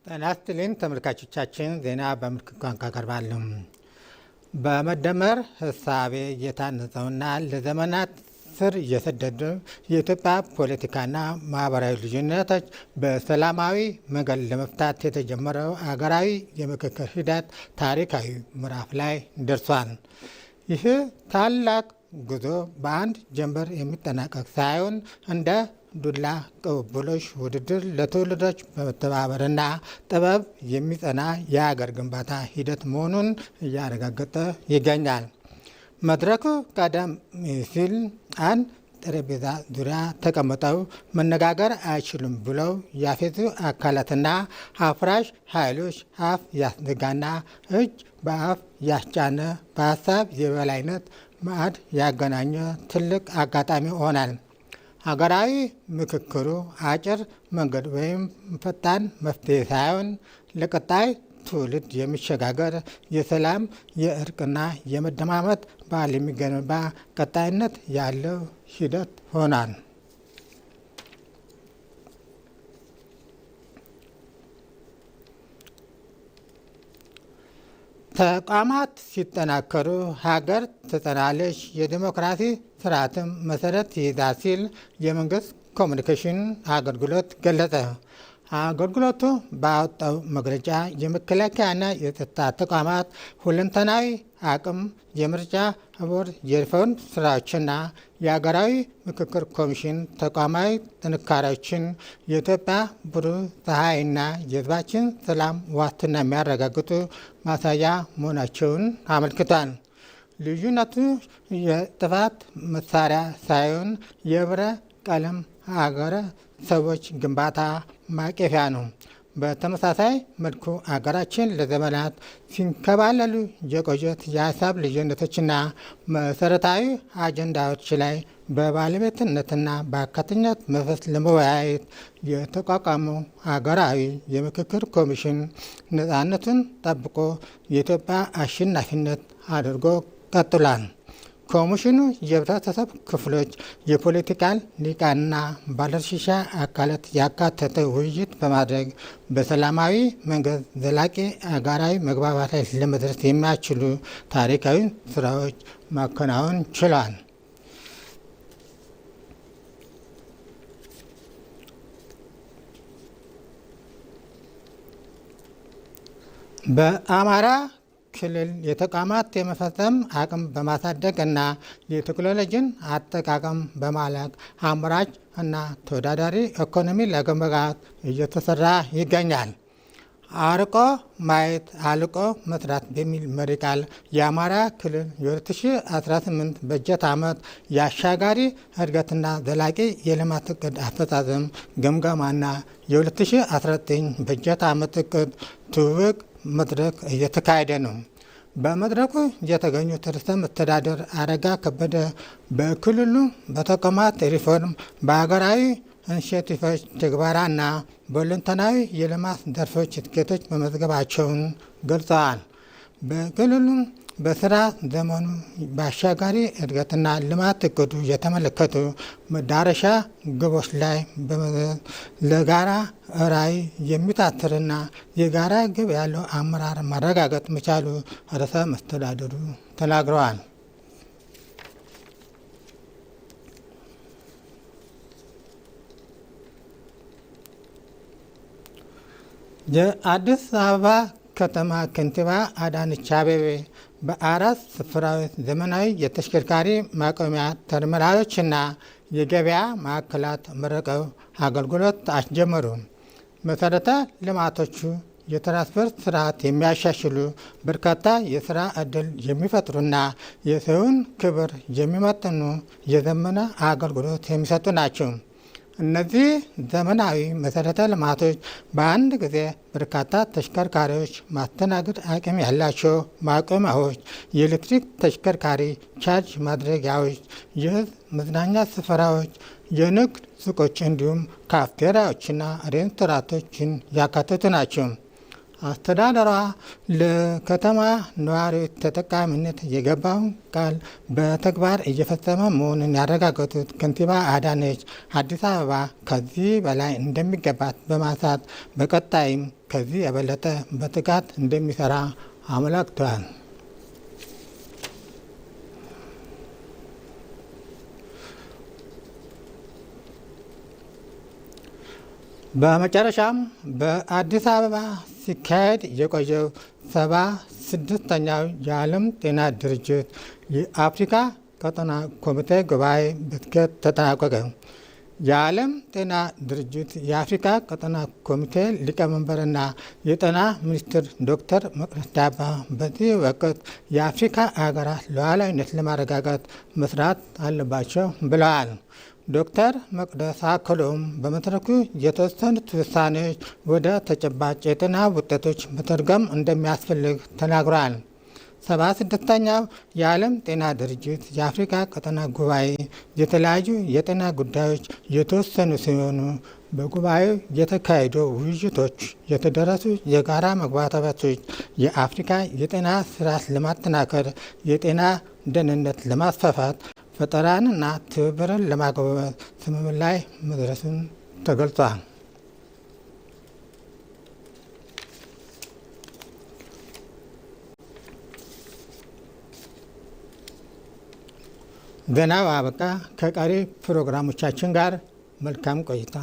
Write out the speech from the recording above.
ጤና ይስጥልኝ ተመልካቾቻችን፣ ዜና በምልክት ቋንቋ ቀርባሉ። በመደመር ህሳቤ የታነጸውና ለዘመናት ስር የሰደዱ የኢትዮጵያ ፖለቲካና ማህበራዊ ልዩነቶች በሰላማዊ መንገድ ለመፍታት የተጀመረው አገራዊ የምክክር ሂደት ታሪካዊ ምዕራፍ ላይ ደርሷል። ይህ ታላቅ ጉዞ በአንድ ጀንበር የሚጠናቀቅ ሳይሆን እንደ ዱላ ቅብብሎሽ ውድድር ለትውልዶች በመተባበርና ጥበብ የሚጸና የሀገር ግንባታ ሂደት መሆኑን እያረጋገጠ ይገኛል። መድረኩ ቀደም ሲል አንድ ጠረጴዛ ዙሪያ ተቀምጠው መነጋገር አይችሉም ብለው ያፌዙ አካላትና አፍራሽ ኃይሎች አፍ ያስዘጋና እጅ በአፍ ያስጫነ በሀሳብ የበላይነት ማዕድ ያገናኘ ትልቅ አጋጣሚ ሆናል። ሀገራዊ ምክክሩ አጭር መንገድ ወይም ፈጣን መፍትሄ ሳይሆን ለቀጣይ ትውልድ የሚሸጋገር የሰላም የእርቅና የመደማመጥ ባህል የሚገነባ ቀጣይነት ያለው ሂደት ሆኗል። ተቋማት ሲጠናከሩ ሀገር ትጸናለች፣ የዲሞክራሲ ስርዓትም መሰረት ይይዛል ሲል የመንግስት ኮሚኒኬሽን አገልግሎት ገለጸ። አገልግሎቱ ባወጣው መግለጫ የመከላከያና የጸጥታ ተቋማት ሁለንተናዊ አቅም፣ የምርጫ ቦርድ የሪፎርም ስራዎችና የሀገራዊ ምክክር ኮሚሽን ተቋማዊ ጥንካሬዎችን የኢትዮጵያ ብሩህ ፀሐይና የሕዝባችን ሰላም ዋስትና የሚያረጋግጡ ማሳያ መሆናቸውን አመልክቷል። ልዩነቱ የጥፋት መሳሪያ ሳይሆን የህብረ ቀለም ሀገረ ሰዎች ግንባታ ማቀፊያ ነው። በተመሳሳይ መልኩ አገራችን ለዘመናት ሲንከባለሉ የቆዩት የሀሳብ ልዩነቶችና መሰረታዊ አጀንዳዎች ላይ በባለቤትነትና በአካታችነት መንፈስ ለመወያየት የተቋቋመው ሀገራዊ የምክክር ኮሚሽን ነፃነቱን ጠብቆ የኢትዮጵያ አሸናፊነት አድርጎ ቀጥሏል። ኮሚሽኑ የህብረተሰብ ክፍሎች፣ የፖለቲካል ሊቃንና ባለድርሻ አካላት ያካተተ ውይይት በማድረግ በሰላማዊ መንገድ ዘላቂ አገራዊ መግባባት ላይ ለመድረስ የሚያስችሉ ታሪካዊ ስራዎች ማከናወን ችሏል። በአማራ ክልል የተቋማት የመፈጸም አቅም በማሳደግ እና የቴክኖሎጂን አጠቃቀም በማላቅ አምራች እና ተወዳዳሪ ኢኮኖሚ ለመገንባት እየተሰራ ይገኛል። አርቆ ማየት አልቆ መስራት በሚል መሪ ቃል የአማራ ክልል የ2018 በጀት ዓመት የአሻጋሪ እድገትና ዘላቂ የልማት እቅድ አፈጻጸም ግምገማና የ2019 በጀት ዓመት እቅድ ትውውቅ መድረክ እየተካሄደ ነው። በመድረኩ የተገኙት ርዕሰ መስተዳድር አረጋ ከበደ በክልሉ በተቋማት ሪፎርም፣ በሀገራዊ ኢኒሼቲቮች ትግበራና በሁለንተናዊ የልማት ዘርፎች ስኬቶች መመዝገባቸውን ገልጸዋል። በክልሉ በስራ ዘመኑ በአሻጋሪ እድገትና ልማት እቅዱ የተመለከቱ መዳረሻ ግቦች ላይ ለጋራ ራዕይ የሚታትርና የጋራ ግብ ያለው አመራር ማረጋገጥ መቻሉ ርዕሰ መስተዳድሩ ተናግረዋል። የአዲስ አበባ ከተማ ከንቲባ አዳነች አቤቤ በአራት ስፍራዎች ዘመናዊ የተሽከርካሪ ማቆሚያ ተርሚናሎችና የገበያ ማዕከላት መርቀው አገልግሎት አስጀመሩ። መሰረተ ልማቶቹ የትራንስፖርት ስርዓት የሚያሻሽሉ፣ በርካታ የስራ ዕድል የሚፈጥሩና የሰውን ክብር የሚመጥኑ የዘመነ አገልግሎት የሚሰጡ ናቸው። እነዚህ ዘመናዊ መሰረተ ልማቶች በአንድ ጊዜ በርካታ ተሽከርካሪዎች ማስተናገድ አቅም ያላቸው ማቆሚያዎች፣ የኤሌክትሪክ ተሽከርካሪ ቻርጅ ማድረጊያዎች፣ የህዝብ መዝናኛ ስፍራዎች፣ የንግድ ሱቆች እንዲሁም ካፍቴሪያዎችና ሬስቶራንቶችን ያካተቱ ናቸው። አስተዳደሯ ለከተማ ነዋሪዎች ተጠቃሚነት የገባውን ቃል በተግባር እየፈጸመ መሆኑን ያረጋገጡት ከንቲባ አዳነች አዲስ አበባ ከዚህ በላይ እንደሚገባት በማንሳት በቀጣይም ከዚህ የበለጠ በትጋት እንደሚሰራ አመላክተዋል። በመጨረሻም በአዲስ አበባ ሲካሄድ የቆየው 76ኛው የዓለም ጤና ድርጅት የአፍሪካ ቀጠና ኮሚቴ ጉባኤ በስኬት ተጠናቀቀ። የዓለም ጤና ድርጅት የአፍሪካ ቀጠና ኮሚቴ ሊቀመንበርና የጤና ሚኒስትር ዶክተር መቅደስ ዳባ በዚህ ወቅት የአፍሪካ ሀገራት ሉዓላዊነት ለማረጋገጥ መስራት አለባቸው ብለዋል። ዶክተር መቅደስ አክለውም በመድረኩ የተወሰኑት ውሳኔዎች ወደ ተጨባጭ የጤና ውጤቶች መተርጎም እንደሚያስፈልግ ተናግረዋል። 76ኛው የዓለም ጤና ድርጅት የአፍሪካ ቀጠና ጉባኤ የተለያዩ የጤና ጉዳዮች የተወሰኑ ሲሆኑ በጉባኤው የተካሄዱ ውይይቶች፣ የተደረሱ የጋራ መግባባቶች የአፍሪካ የጤና ስርዓት ለማጠናከር፣ የጤና ደህንነት ለማስፋፋት፣ ፈጠራንና ትብብርን ለማጎልበት ስምምነት ላይ መድረሱን ተገልጿል። ዜናው አበቃ። ከቀሪ ፕሮግራሞቻችን ጋር መልካም ቆይታ